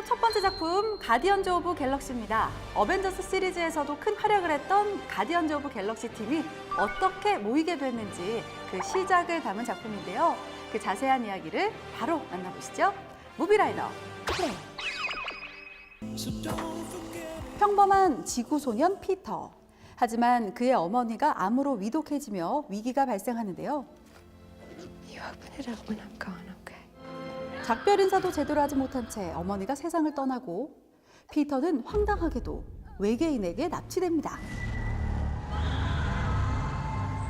시리즈 첫 번째 작품 가디언즈 오브 갤럭시입니다. 어벤져스 시리즈에서도 큰 활약을 했던 가디언즈 오브 갤럭시 팀이 어떻게 모이게 됐는지 그 시작을 담은 작품인데요. 그 자세한 이야기를 바로 만나보시죠. 무비라이너 플레이. 평범한 지구 소년 피터. 하지만 그의 어머니가 암으로 위독해지며 위기가 발생하는데요. You open it up when I'm gone, okay? 작별 인사도 제대로 하지 못한 채 어머니가 세상을 떠나고 피터는 황당하게도 외계인에게 납치됩니다.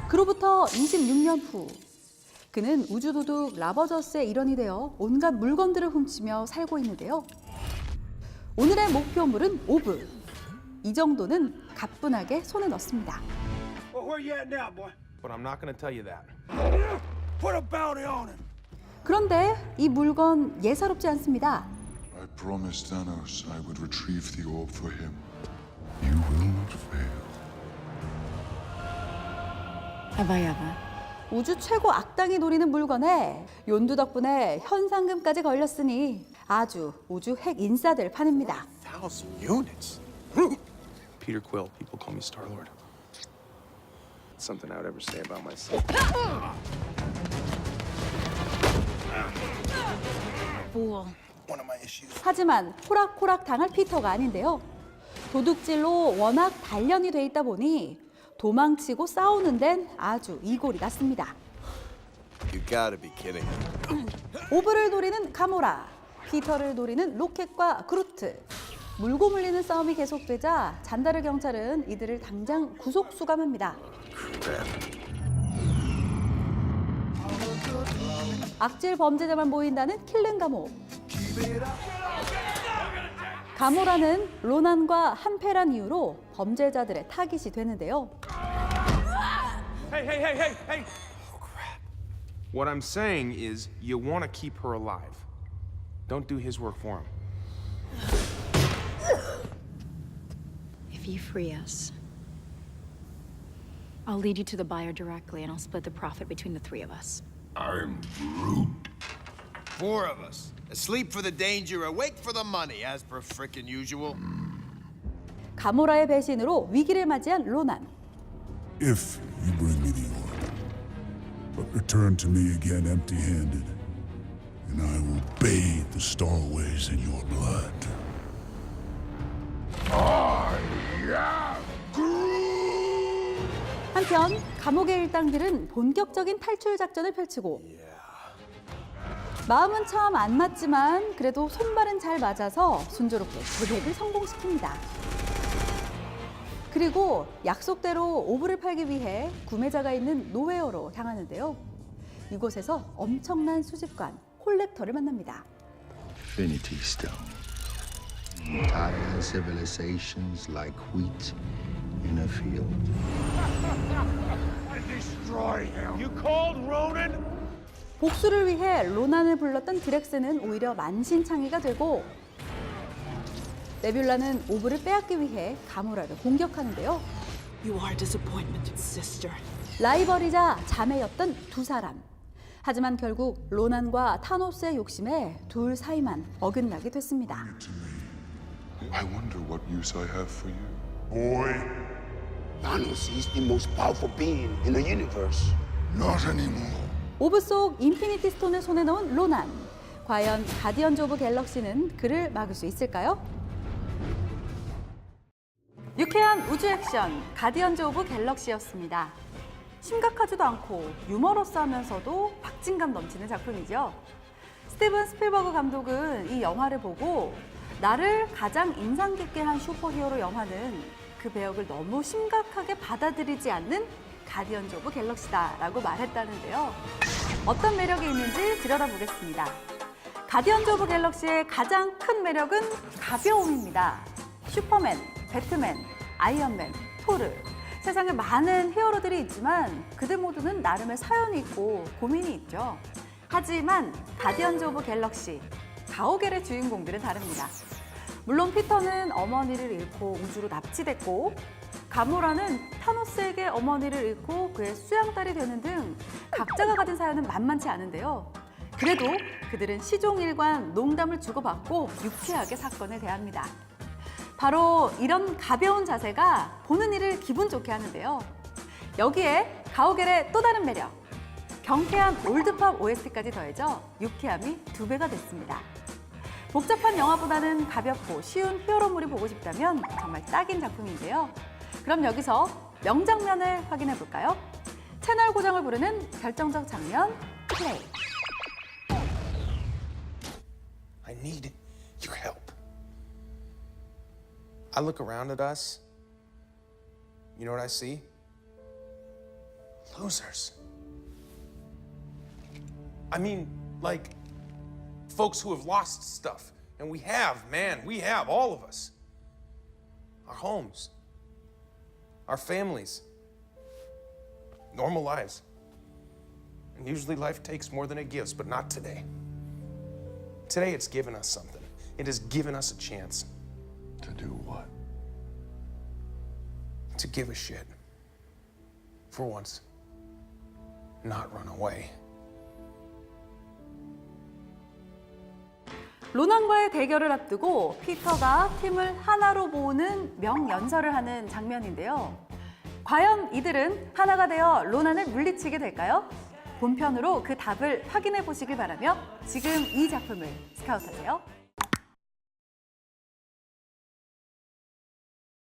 그로부터 26년 후 그는 우주도둑 라버저스의 일원이 되어 온갖 물건들을 훔치며 살고 있는데요. 오늘의 목표물은 오브. 이 정도는 가뿐하게 손에 넣습니다. Well, where you at now, boy? But I'm not gonna tell you that. Put a bounty on him. 그런데 이 물건 예사롭지 않습니다. I promised Thanos I would retrieve the orb for him. You will not fail. Have I ever? 우주 최고 악당이 노리는 물건에 연두 덕분에 현상금까지 걸렸으니 아주 우주 핵 인싸들 판입니다. 1,000 units. Peter Quill. People call me Star-Lord. Something I would ever say about myself. Fool. One of my issues. 하지만 호락호락 당할 피터가 아닌데요. 도둑질로 워낙 단련이 돼 있다 보니 도망치고 싸우는 데는 아주 이골이 났습니다. You gotta be kidding me. 오브를 노리는 가모라, 피터를 노리는 로켓과 그루트. 물고 물리는 싸움이 계속되자 잔다르 경찰은 이들을 당장 구속 수감합니다. 악질 범죄자만 모인다는 킬링 감옥. 가모라는 로난과 한패란 이유로 범죄자들의 타깃이 되는데요. Hey. Oh, crap. What I'm saying is you want to keep her alive. Don't do his work for him. If you free us, I'll lead you to the buyer directly and I'll split the profit between the three of us. I'm Groot. 4 of us. Asleep for the danger, awake for the money, as per frickin' usual. 가모라의 배신으로 위기를 맞이한 로난. If you bring me the orb, but return to me again empty-handed, and I will bathe the Starways in your blood. 한편 감옥의 일당들은 본격적인 탈출 작전을 펼치고 마음은 참 안 맞지만 그래도 손발은 잘 맞아서 순조롭게 계획을 성공시킵니다. 그리고 약속대로 오브를 팔기 위해 구매자가 있는 노웨어로 향하는데요. 이곳에서 엄청난 수집관 콜렉터를 만납니다. Infinity Stone. Entire civilizations like wheat in a field. Destroy him. You called Ronan? 복수를 위해 로난을 불렀던 드렉스는 오히려 만신창이가 되고 네뷸라는 오브를 빼앗기 위해 가모라를 공격하는데요. You are disappointment, sister. 라이벌이자 자매였던 두 사람. 하지만 결국 로난과 타노스의 욕심에 둘 사이만 어긋나게 됐습니다. I wonder what use I have for you. Boy, Thanos is the most powerful being in the universe. not anymore. 오브 속 인피니티 스톤을 손에 넣은 로난. 과연 가디언즈 오브 갤럭시는 그를 막을 수 있을까요? 유쾌한 우주 액션 가디언즈 오브 갤럭시였습니다. 심각하지도 않고 유머러스하면서도 박진감 넘치는 작품이죠. 스티븐 스필버그 감독은 이 영화를 보고 나를 가장 인상 깊게 한 슈퍼히어로 영화는 그 배역을 너무 심각하게 받아들이지 않는 가디언즈 오브 갤럭시다라고 말했다는데요. 어떤 매력이 있는지 들여다보겠습니다. 가디언즈 오브 갤럭시의 가장 큰 매력은 가벼움입니다. 슈퍼맨, 배트맨, 아이언맨, 토르. 세상에 많은 히어로들이 있지만 그들 모두는 나름의 사연이 있고 고민이 있죠. 하지만 가디언즈 오브 갤럭시, 가오갤의 주인공들은 다릅니다. 물론 피터는 어머니를 잃고 우주로 납치됐고 가모라는 타노스에게 어머니를 잃고 그의 수양딸이 되는 등 각자가 가진 사연은 만만치 않은데요. 그래도 그들은 시종일관 농담을 주고받고 유쾌하게 사건을 대합니다. 바로 이런 가벼운 자세가 보는 이를 기분 좋게 하는데요. 여기에 가오갤의 또 다른 매력, 경쾌한 올드팝 OST까지 더해져 유쾌함이 2배가 됐습니다. 복잡한 영화보다는 가볍고 쉬운 히어로물이 보고 싶다면 정말 딱인 작품인데요. 그럼 여기서 명장면을 확인해 볼까요? 채널 고정을 부르는 결정적 장면, 플레이. I need your help. I look around at us. You know what I see? Losers. I mean, like, folks who have lost stuff. And we have, man, we have, all of us. Our homes, our families, normal lives. And usually life takes more than it gives, but not today. Today it's given us something. It has given us a chance To do what? to give a shit. For once. Not run away. 로난과의 대결을 앞두고 피터가 팀을 하나로 모으는 명연설을 하는 장면인데요. 과연 이들은 하나가 되어 로난을 물리치게 될까요? 본편으로 그 답을 확인해 보시길 바라며 지금 이 작품을 스카웃하세요.